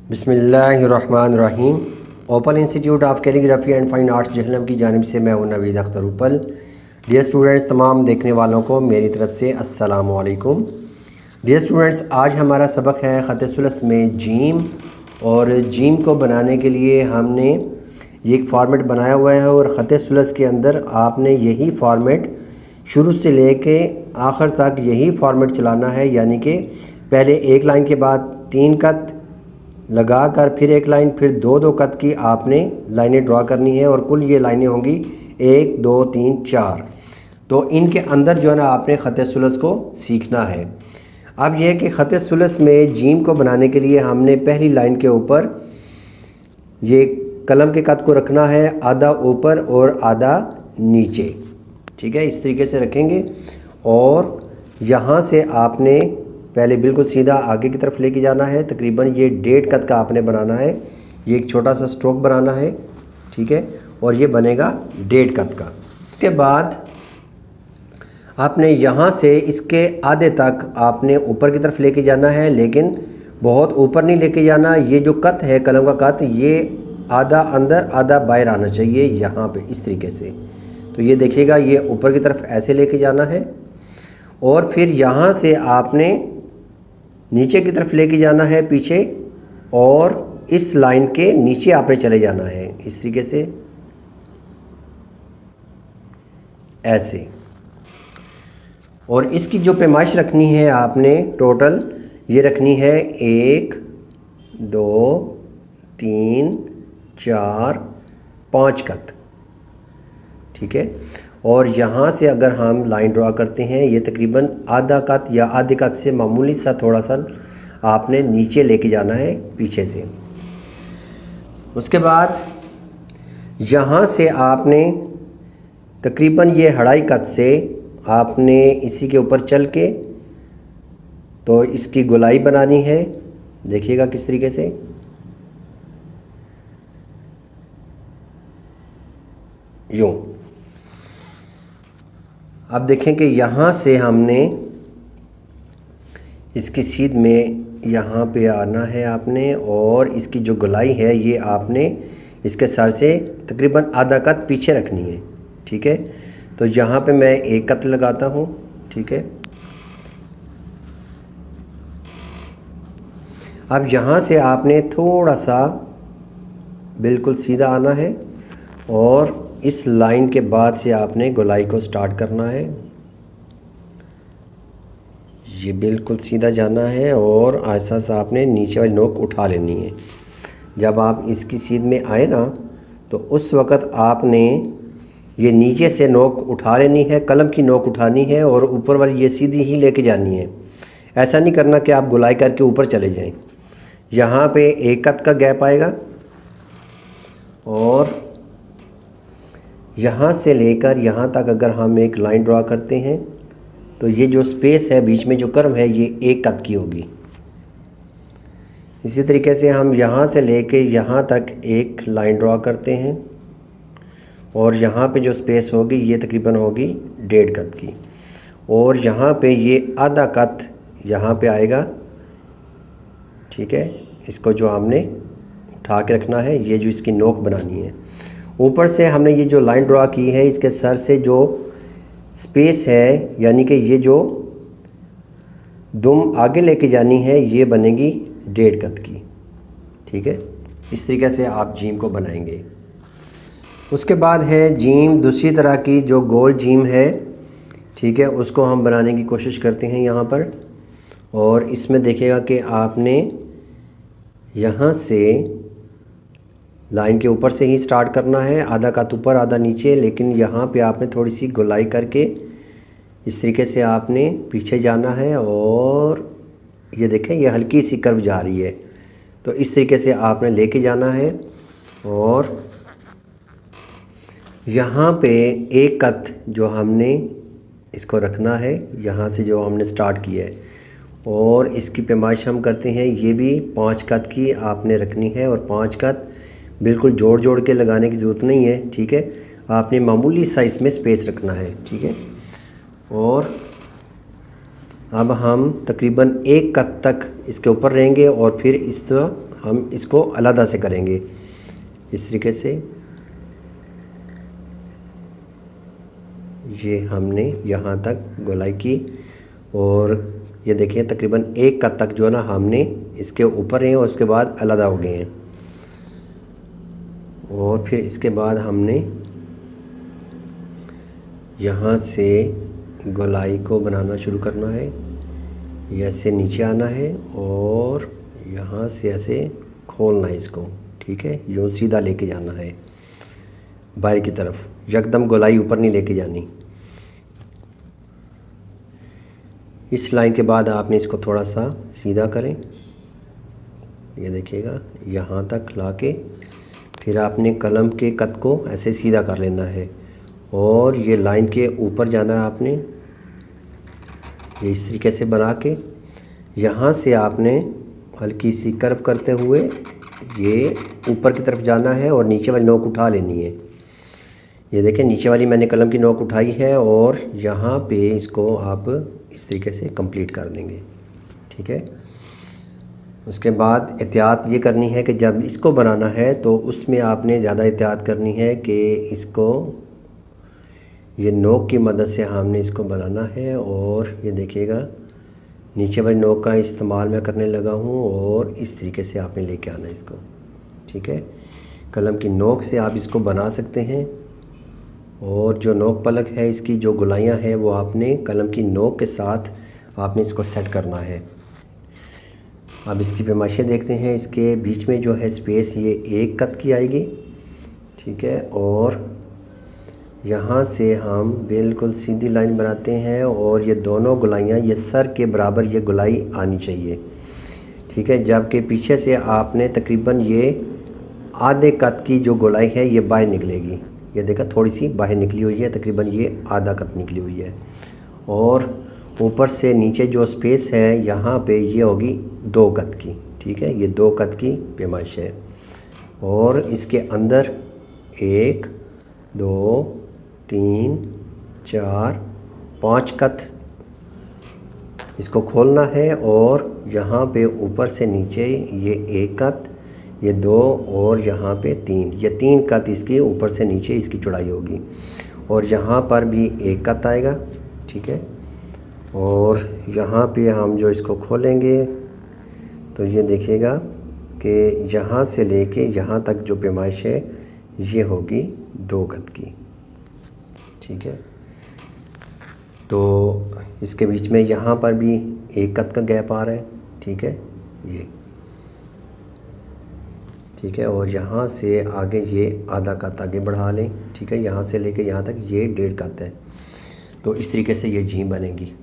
बिस्मिल्लाहिर्रहमानिर्रहीम। Open institute of calligraphy and fine arts Jhelum की जानिब से मैं हूं नवीद अख्तर उपल। डियर स्टूडेंट्स, तमाम देखने वालों को मेरी तरफ से अस्सलाम वालेकुम। डियर स्टूडेंट्स, आज हमारा सबक है ख़त सुलस में जीम। और जीम को बनाने के लिए हमने ये एक फ़ॉर्मेट बनाया हुआ है और ख़त सुलस के अंदर आपने यही फ़ॉर्मेट शुरू से लेके आखिर तक यही फ़ॉर्मेट चलाना है, यानी कि पहले एक लाइन के बाद 3 कत लगा कर फिर एक लाइन, फिर दो कत की आपने लाइनें ड्रा करनी है और कुल ये लाइनें होंगी 1 2 3 4। तो इनके अंदर जो है ना आपने ख़त सुलस को सीखना है। अब यह कि ख़त सुलस में जीम को बनाने के लिए हमने पहली लाइन के ऊपर ये कलम के कत को रखना है आधा ऊपर और आधा नीचे। ठीक है, इस तरीके से रखेंगे और यहाँ से आपने पहले बिल्कुल सीधा आगे की तरफ लेके जाना है। तकरीबन ये 1.5 कत का आपने बनाना है। ये एक छोटा सा स्ट्रोक बनाना है, ठीक है, और ये बनेगा 1.5 कत का। उसके बाद आपने यहाँ से इसके आधे तक आपने ऊपर की तरफ लेके जाना है, लेकिन बहुत ऊपर नहीं लेके जाना। ये जो कत है कलम का कत, ये आधा अंदर आधा बाहर आना चाहिए यहाँ पे, इस तरीके से। तो ये देखिएगा, ये ऊपर की तरफ ऐसे लेके जाना है और फिर यहाँ से आपने नीचे की तरफ लेके जाना है पीछे, और इस लाइन के नीचे आपने चले जाना है इस तरीके से, ऐसे। और इसकी जो पैमाइश रखनी है आपने टोटल ये रखनी है 1 2 3 4 5 कत, ठीक है। और यहाँ से अगर हम लाइन ड्रा करते हैं, ये तकरीबन आधा कत या आधे कत से मामूली सा थोड़ा सा आपने नीचे लेके जाना है पीछे से। उसके बाद यहाँ से आपने तकरीबन ये 2.5 कत से आपने इसी के ऊपर चल के तो इसकी गोलाई बनानी है। देखिएगा किस तरीके से, यूँ। अब देखें कि यहाँ से हमने इसकी सीध में यहाँ पे आना है आपने, और इसकी जो गोलाई है ये आपने इसके सर से तकरीबन आधा कत पीछे रखनी है, ठीक है। तो यहाँ पे मैं 1 कत लगाता हूँ, ठीक है। अब यहाँ से आपने थोड़ा सा बिल्कुल सीधा आना है और इस लाइन के बाद से आपने गोलाई को स्टार्ट करना है। ये बिल्कुल सीधा जाना है और आहिस्ता सा आपने नीचे वाली नोक उठा लेनी है। जब आप इसकी सीध में आए ना, तो उस वक़्त आपने ये नीचे से नोक उठा लेनी है, कलम की नोक उठानी है और ऊपर वाली ये सीधी ही लेके जानी है। ऐसा नहीं करना कि आप गोलाई करके ऊपर चले जाएं। यहाँ पे 1 कत का गैप आएगा और यहाँ से लेकर यहाँ तक अगर हम एक लाइन ड्रा करते हैं तो ये जो स्पेस है बीच में जो कर्व है ये 1 कत की होगी। इसी तरीके से हम यहाँ से लेके यहाँ तक एक लाइन ड्रा करते हैं और यहाँ पे जो स्पेस होगी ये तकरीबन होगी 1.5 कत की। और यहाँ पे ये आधा कत यहाँ पे आएगा, ठीक है। इसको जो हमने उठा के रखना है, ये जो इसकी नोक बनानी है। ऊपर से हमने ये जो लाइन ड्रा की है इसके सर से जो स्पेस है, यानी कि ये जो दुम आगे लेके जानी है, ये बनेगी 1.5 कत की, ठीक है। इस तरीके से आप जीम को बनाएंगे। उसके बाद है जीम दूसरी तरह की, जो गोल जीम है, ठीक है, उसको हम बनाने की कोशिश करते हैं यहाँ पर। और इसमें देखिएगा कि आपने यहाँ से लाइन के ऊपर से ही स्टार्ट करना है, आधा कत ऊपर आधा नीचे, लेकिन यहाँ पे आपने थोड़ी सी गोलाई करके इस तरीके से आपने पीछे जाना है। और ये देखें, ये हल्की सी कर्व जा रही है, तो इस तरीके से आपने लेके जाना है। और यहाँ पे 1 कत जो हमने इसको रखना है, यहाँ से जो हमने स्टार्ट किया है, और इसकी पैमाइश हम करते हैं ये भी 5 कत की आपने रखनी है। और 5 कत बिल्कुल जोड़ जोड़ के लगाने की ज़रूरत नहीं है, ठीक है। आपने मामूली साइज़ में स्पेस रखना है, ठीक है। और अब हम तकरीबन 1 कत तक इसके ऊपर रहेंगे और फिर इस तरह हम इसको अलग से करेंगे इस तरीके से। ये हमने यहाँ तक गोलाई की और ये देखिए तकरीबन एक कत तक जो है ना हमने इसके ऊपर हैं और उसके बाद अलग हो गए हैं। और फिर इसके बाद हमने यहाँ से गोलाई को बनाना शुरू करना है। ऐसे नीचे आना है और यहाँ से ऐसे खोलना है इसको, ठीक है। यूँ सीधा लेके जाना है बाहर की तरफ, यकदम गोलाई ऊपर नहीं लेके जानी। इस लाइन के बाद आपने इसको थोड़ा सा सीधा करें, ये देखिएगा यहाँ तक लाके फिर आपने कलम के कत को ऐसे सीधा कर लेना है और ये लाइन के ऊपर जाना है आपने। ये इस तरीके से बना के यहाँ से आपने हल्की सी कर्व करते हुए ये ऊपर की तरफ जाना है और नीचे वाली नोक उठा लेनी है। ये देखें नीचे वाली मैंने कलम की नोक उठाई है और यहाँ पे इसको आप इस तरीके से कंप्लीट कर देंगे, ठीक है। उसके बाद एहतियात ये करनी है कि जब इसको बनाना है तो उसमें आपने ज़्यादा एहतियात करनी है कि इसको ये नोक की मदद से हमने इसको बनाना है। और ये देखिएगा नीचे वाली नोक का इस्तेमाल मैं करने लगा हूँ और इस तरीके से आपने लेके आना है इसको, ठीक है। कलम की नोक से आप इसको बना सकते हैं और जो नोक पलक है इसकी जो गोलाइयाँ हैं वो आपने कलम की नोक के साथ आपने इसको सेट करना है। अब इसकी पैमाइशें देखते हैं। इसके बीच में जो है स्पेस ये एक कत की आएगी, ठीक है। और यहाँ से हम बिल्कुल सीधी लाइन बनाते हैं और ये दोनों गोलाइयाँ ये सर के बराबर ये गोलाई आनी चाहिए, ठीक है। जबकि पीछे से आपने तकरीबन ये आधे कत की जो गोलाई है ये बाहर निकलेगी। ये देखा थोड़ी सी बाहर निकली हुई है, तकरीबन ये आधा कत निकली हुई है। और ऊपर से नीचे जो स्पेस है यहाँ पे ये होगी 2 कत की, ठीक है। ये 2 कत की पैमाइश है और इसके अंदर 1 2 3 4 5 कत इसको खोलना है और यहाँ पे ऊपर से नीचे ये 1 कत, ये 2 और यहाँ पे 3, ये 3 कत इसकी ऊपर से नीचे इसकी चौड़ाई होगी। और यहाँ पर भी 1 कत आएगा, ठीक है। और यहाँ पे हम जो इसको खोलेंगे तो ये देखिएगा कि यहाँ से लेके यहाँ तक जो पैमाइश है ये होगी 2 कत की, ठीक है। तो इसके बीच में यहाँ पर भी 1 कत का गैप आ रहा है, ठीक है, ये ठीक है। और यहाँ से आगे ये आधा कत आगे बढ़ा लें, ठीक है। यहाँ से लेके यहाँ तक ये 1.5 कत है। तो इस तरीके से ये जीम बनेगी।